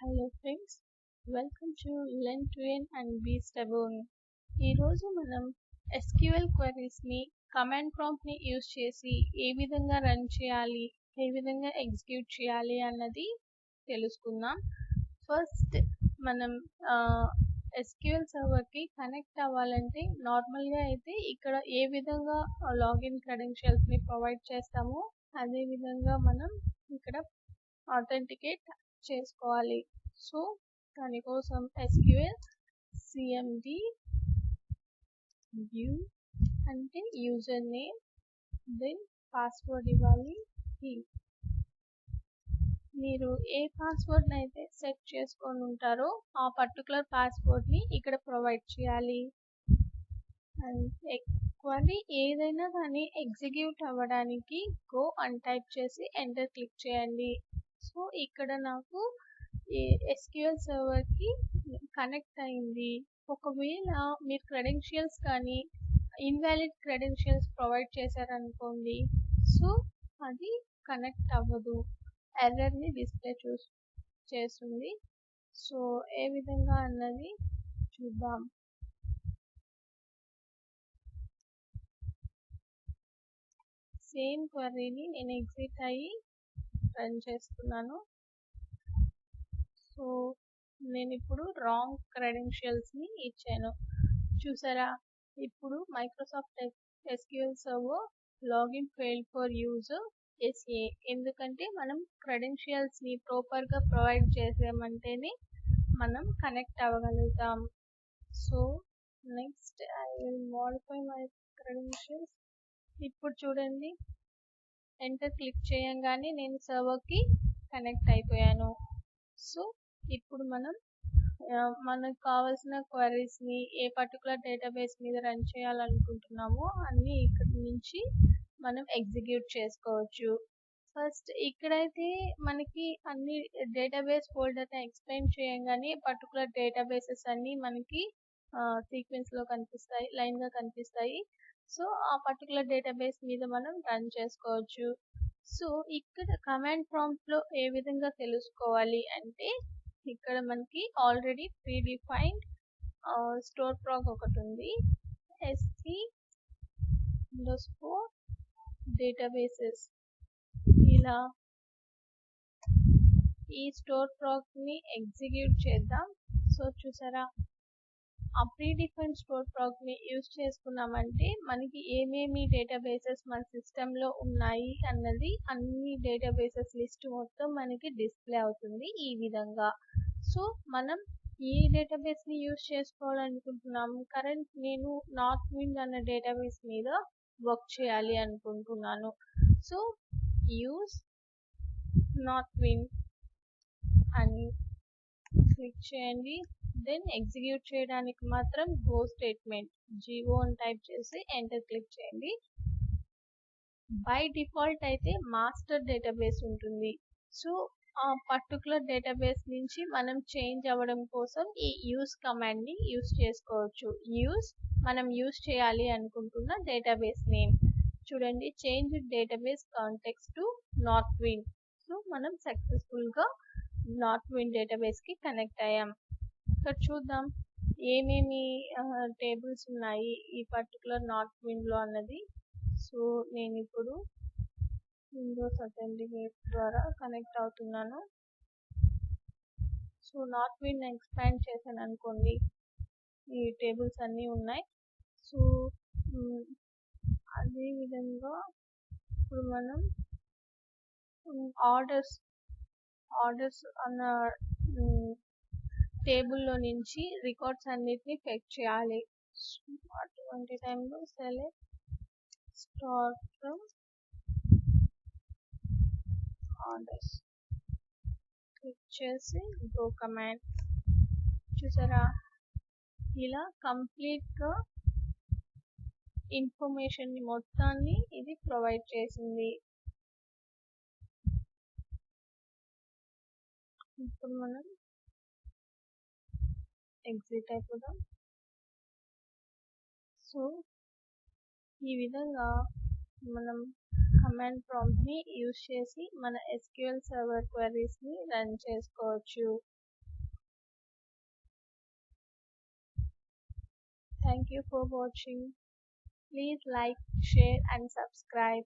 Hello friends, welcome to learn to earn and be stubborn. ఈరోజు మనం SQL క్వెరీస్ని command ప్రాంప్ట్ని యూజ్ చేసి ఏ విధంగా రన్ చేయాలి, ఏ విధంగా ఎగ్జిక్యూట్ చేయాలి అన్నది తెలుసుకుందాం. ఫస్ట్ మనం SQL సర్వర్కి కనెక్ట్ అవ్వాలంటే నార్మల్గా అయితే ఇక్కడ ఏ విధంగా లాగిన్ క్రెడెన్షియల్స్ని ప్రొవైడ్ చేస్తామో అదే విధంగా మనం ఇక్కడ authenticate చేసుకోవాలి. సో దానికోసం sqlcmd view అంటే యూజర్ నేమ్, దెన్ పాస్వర్డ్ ఇవ్వాలి. మీరు ఏ పాస్వర్డ్ అయితే సెట్ చేసుకొని ఉంటారో ఆ పర్టికులర్ పాస్వర్డ్ని ఇక్కడ ప్రొవైడ్ చేయాలి. అండ్ క్వరీ ఏదైనా కానీ ఎగ్జిక్యూట్ అవ్వడానికి గో అని టైప్ చేసి ఎంటర్ క్లిక్ చేయండి. సో ఇక్కడ నాకు ఈ SQL సర్వర్కి కనెక్ట్ అయింది. ఒకవేళ మీరు క్రెడెన్షియల్స్ కానీ ఇన్వాలిడ్ క్రెడెన్షియల్స్ ప్రొవైడ్ చేశారనుకోండి, సో అది కనెక్ట్ అవ్వదు, ఎర్రర్ని డిస్ప్లే చేస్తుంది. సో ఏ విధంగా అన్నది చూద్దాం. సేమ్ క్వరీని నేను ఎగ్జిట్ అయ్యి రన్ చేస్తున్నాను. సో నేను ఇప్పుడు రాంగ్ క్రెడెన్షియల్స్ని ఇచ్చాను. చూసారా, ఇప్పుడు Microsoft SQL server login failed for user SA, ఎందుకంటే మనం క్రెడెన్షియల్స్ని ప్రాపర్గా ప్రొవైడ్ చేసామంటేనే మనం కనెక్ట్ అవ్వగలుగుతాం. So next I will modify my credentials. ఇప్పుడు చూడండి, ఎంటర్ క్లిక్ చేయంగానే నేను సర్వర్కి కనెక్ట్ అయిపోయాను. సో ఇప్పుడు మనం మనకు కావాల్సిన క్వరీస్ని ఏ పర్టికులర్ డేటాబేస్ మీద రన్ చేయాలనుకుంటున్నామో అన్నీ ఇక్కడ నుంచి మనం ఎగ్జిక్యూట్ చేసుకోవచ్చు. ఫస్ట్ ఇక్కడైతే మనకి అన్ని డేటాబేస్ ఫోల్డర్ని ఎక్స్ప్లెయిన్ చేయంగానే పర్టికులర్ డేటాబేసెస్ అన్నీ మనకి సీక్వెన్స్లో కనిపిస్తాయి, లైన్గా కనిపిస్తాయి. సో ఆ పర్టికులర్ డేటాబేస్ మీద మనం రన్ చేసుకోవచ్చు. సో ఇక్కడ కమాండ్ ప్రాంప్ట్లో ఏ విధంగా తెలుసుకోవాలి అంటే, ఇక్కడ మనకి already pre defined store Prague ఒకటి ఉంది, sq_databases. ఇలా ఈ స్టోర్ ప్రాగ్ని ఎగ్జిక్యూట్ చేద్దాం. సో చూసారా, ఆ ప్రీ డిఫైన్డ్ స్టోర్ ప్రాగ్ని యూజ్ చేసుకున్నామంటే మనకి ఏమేమి డేటాబేసెస్ మన సిస్టంలో ఉన్నాయి అన్నది అన్ని డేటాబేసెస్ లిస్ట్ మొత్తం మనకి డిస్ప్లే అవుతుంది ఈ విధంగా. సో మనం ఏ డేటాబేస్ని యూజ్ చేసుకోవాలనుకుంటున్నాము, నేను నార్త్ విండ్ అన్న డేటాబేస్ మీద వర్క్ చేయాలి అనుకుంటున్నాను. సో యూజ్ నార్త్ విండ్ అని క్లిక్ చేయండి. దెన్ ఎగ్జిక్యూట్ చేయడానికి మాత్రం గో స్టేట్మెంట్ GO అని టైప్ చేసి ఎంటర్ క్లిక్ చేయండి. బై డిఫాల్ట్ అయితే మాస్టర్ డేటాబేస్ ఉంటుంది. సో ఆ పర్టికులర్ డేటాబేస్ నుంచి మనం చేంజ్ అవ్వడం కోసం ఈ యూజ్ కమాండ్ని యూజ్ చేసుకోవచ్చు. మనం యూజ్ చేయాలి అనుకుంటున్న డేటాబేస్ నేమ్ చూడండి, change database context to north wind. So మనం సక్సెస్ఫుల్గా నార్త్ విండ్ డేటాబేస్కి కనెక్ట్ అయ్యాం. ఇక్కడ చూద్దాం ఏమేమి టేబుల్స్ ఉన్నాయి ఈ పర్టికులర్ నార్త్ విండ్లో అన్నది. సో నేను ఇప్పుడు విండోస్ అథెంటికేట్ ద్వారా కనెక్ట్ అవుతున్నాను. సో నార్త్ విండ్ ఎక్స్పాండ్ చేశాను అనుకోండి, ఈ టేబుల్స్ అన్నీ ఉన్నాయి. సో అదే విధంగా ఇప్పుడు మనం ఆర్డర్స్ అన్న టేబుల్లో నుంచి రికార్డ్స్ అన్నిటిని ఫెచ్ చేయాలి. అటువంటి టైంలో select star from orders click చేసి గో కమాండ్. చూసారా, ఇలా కంప్లీట్గా ఇన్ఫర్మేషన్ మొత్తాన్ని ఇది ప్రొవైడ్ చేసింది. ఇప్పుడు మనం ఎగ్జిట్ అయిపోదాం. సో ఈ విధంగా మనం కమాండ్ ప్రాంప్ట్ని యూజ్ చేసి మన SQL సర్వర్ క్వెరీస్ని రన్ చేసుకోవచ్చు. Thank you for watching. Please like, share and subscribe.